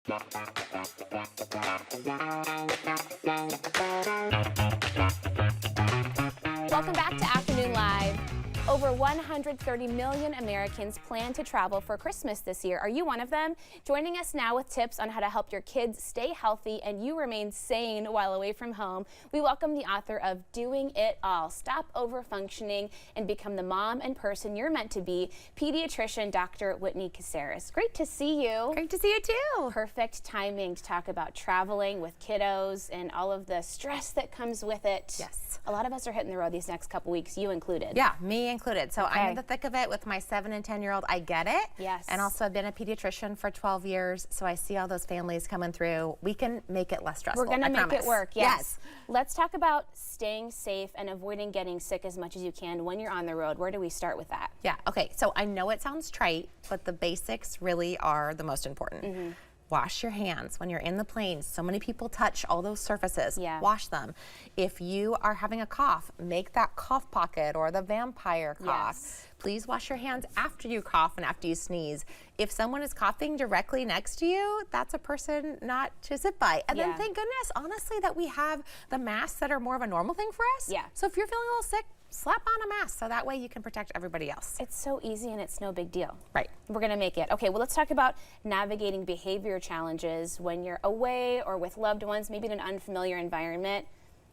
Welcome back to Afternoon Live. Over 130 million Americans plan to travel for Christmas this year. Are you one of them? Joining us now with tips on how to help your kids stay healthy and you remain sane while away from home, we welcome the author of Doing It All, Stop Overfunctioning and Become the Mom and Person You're Meant to Be, pediatrician Dr. Whitney Casares. Great to see you. Great to see you too. Perfect timing to talk about traveling with kiddos and all of the stress that comes with it. Yes. A lot of us are hitting the road these next couple weeks, you included. Yeah, me included. So Okay. I'm in the thick of it with my 7 and 10-year-old. I get it. Yes. And also I've been a pediatrician for 12 years, so I see all those families coming through. We can make it less stressful. We're going to make promise. it work, yes. Let's talk about staying safe and avoiding getting sick as much as you can when you're on the road. Where do we start with that? Yeah, okay. So I know it sounds trite, but the basics really are the most important. Wash your hands when you're in the plane. So many people touch all those surfaces. Yeah. Wash them. If you are having a cough, make that cough pocket or the vampire cough. Yes. Please wash your hands after you cough and after you sneeze. If someone is coughing directly next to you, that's a person not to sit by. And then thank goodness, honestly, that we have the masks that are more of a normal thing for us. Yeah. So if you're feeling a little sick, slap on a mask so that way you can protect everybody else. It's so easy and it's no big deal. Right. We're going to make it. Okay, well, let's talk about navigating behavior challenges when you're away or with loved ones, maybe in an unfamiliar environment.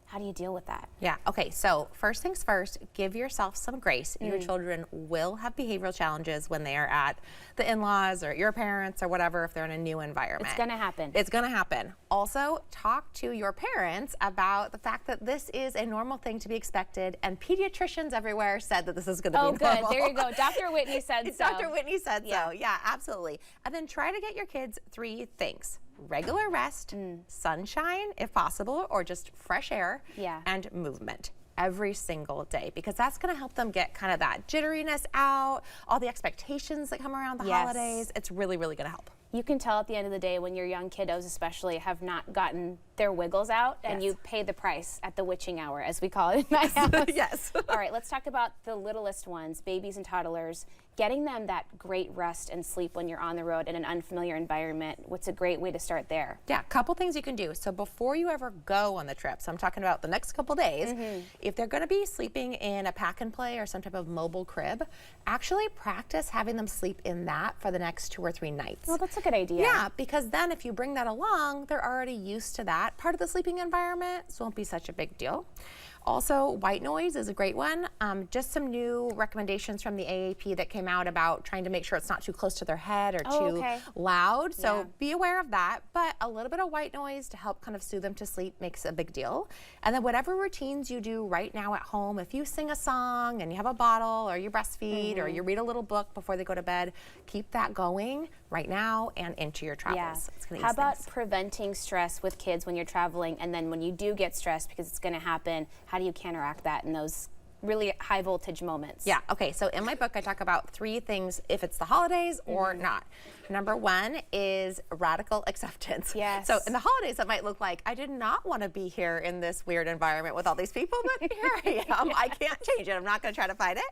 How do you deal with that? Yeah, okay, so first things first, give yourself some grace. Your children will have behavioral challenges when they are at the in-laws or your parents or whatever if they're in a new environment. It's going to happen. It's going to happen. Also, talk to your parents about the fact that this is a normal thing to be expected, and pediatricians everywhere said that this is going to be normal. Oh, good. There you go. Dr. Whitney said so. Dr. Whitney said so. Yeah, absolutely. And then try to get your kids 3 things. Regular rest, sunshine if possible, or just fresh air, and movement every single day, because that's going to help them get kind of that jitteriness out, all the expectations that come around the holidays. It's really, really going to help. You can tell at the end of the day when your young kiddos especially have not gotten their wiggles out, and you pay the price at the witching hour, as we call it in my house. Yes. All right, let's talk about the littlest ones, babies and toddlers. Getting them that great rest and sleep when you're on the road in an unfamiliar environment. What's a great way to start there? Yeah, a couple things you can do. So before you ever go on the trip, so I'm talking about the next couple days, if they're going to be sleeping in a pack and play or some type of mobile crib, actually practice having them sleep in that for the next 2 or 3 nights. Well, that's a good idea. Yeah, because then if you bring that along, they're already used to that part of the sleeping environment, so it won't be such a big deal. Also, white noise is a great one. Just some new recommendations from the AAP that came out about trying to make sure it's not too close to their head or too loud. So be aware of that. But a little bit of white noise to help kind of soothe them to sleep makes a big deal. And then whatever routines you do right now at home, if you sing a song and you have a bottle or you breastfeed or you read a little book before they go to bed, keep that going right now and into your travels. It's gonna ease How about things. preventing stress with kids when you're traveling, and then when you do get stressed because it's going to happen, how do you counteract that in those really high voltage moments? Yeah, okay, so in my book I talk about 3 things if it's the holidays or not. Number 1 is radical acceptance. Yes. So in the holidays it might look like I did not want to be here in this weird environment with all these people, but here I am. I can't change it. I'm not going to try to fight it.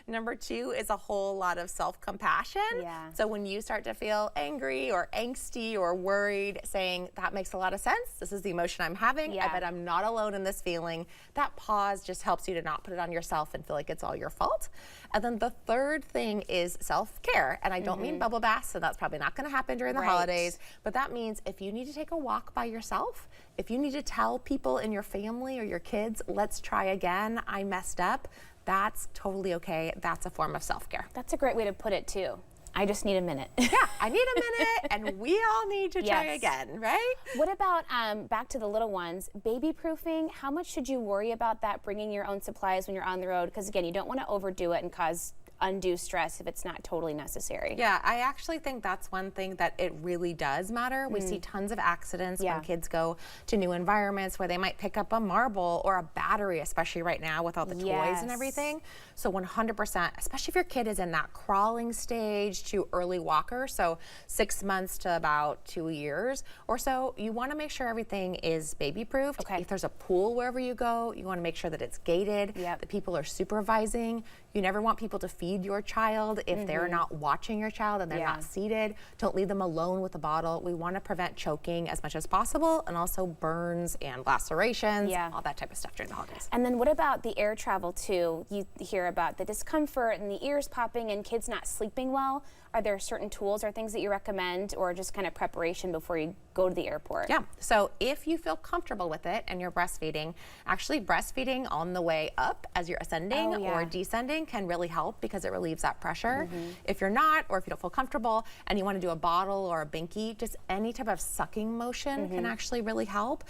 Number 2 is a whole lot of self-compassion. Yeah. So when you start to feel angry or angsty or worried, saying that makes a lot of sense. This is the emotion I'm having. I bet I'm not alone in this feeling. That pause just helps you to not put it on yourself and feel like it's all your fault. And then the third thing is self-care. And I don't mean bubble baths, so that's probably not going to happen during the holidays. But that means if you need to take a walk by yourself, if you need to tell people in your family or your kids, let's try again, I messed up, that's totally okay. That's a form of self-care. That's a great way to put it too. I just need a minute. Yeah, I need a minute, and we all need to try again, right? What about, back to the little ones, baby proofing? How much should you worry about that, bringing your own supplies when you're on the road? Because again, you don't want to overdo it and cause undue stress if it's not totally necessary. Yeah, I actually think that's one thing that it really does matter. We see tons of accidents when kids go to new environments where they might pick up a marble or a battery, especially right now with all the toys and everything. So 100%, especially if your kid is in that crawling stage to early walker, so 6 months to about 2 years or so, you want to make sure everything is baby proofed. If there's a pool wherever you go, you want to make sure that it's gated, that people are supervising. You never want people to feed feed your child if they're not watching your child and they're not seated. Don't leave them alone with a bottle. We want to prevent choking as much as possible, and also burns and lacerations, all that type of stuff during the holidays. And then what about the air travel too? You hear about the discomfort and the ears popping and kids not sleeping well. Are there certain tools or things that you recommend, or just kind of preparation before you go to the airport? Yeah, so if you feel comfortable with it and you're breastfeeding, actually breastfeeding on the way up as you're ascending or descending can really help because it relieves that pressure. If you're not, or if you don't feel comfortable and you want to do a bottle or a binky, just any type of sucking motion can actually really help.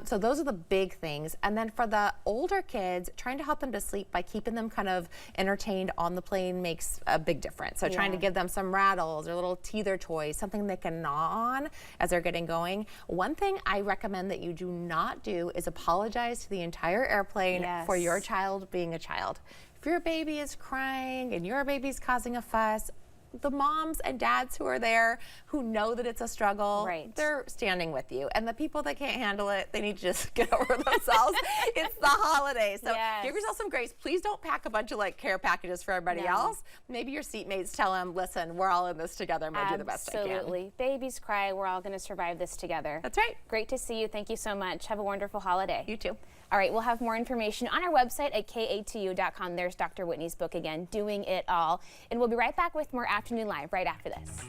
So those are the big things. And then for the older kids, trying to help them to sleep by keeping them kind of entertained on the plane makes a big difference. So trying to give them some rattles or little teether toys, something they can gnaw on as they're getting going. One thing I recommend that you do not do is apologize to the entire airplane for your child being a child. If your baby is crying and your baby's causing a fuss, the moms and dads who are there, who know that it's a struggle, they're standing with you. And the people that can't handle it, they need to just get over themselves. It's the holidays. So give yourself some grace. Please don't pack a bunch of like care packages for everybody else. Maybe your seatmates tell them, listen, we're all in this together. I'm gonna do the best I can. Absolutely. Babies cry. We're all gonna survive this together. That's right. Great to see you. Thank you so much. Have a wonderful holiday. You too. All right, we'll have more information on our website at ka2u.com. There's Dr. Whitney's book again, Doing It All. And we'll be right back with more Afternoon Live right after this.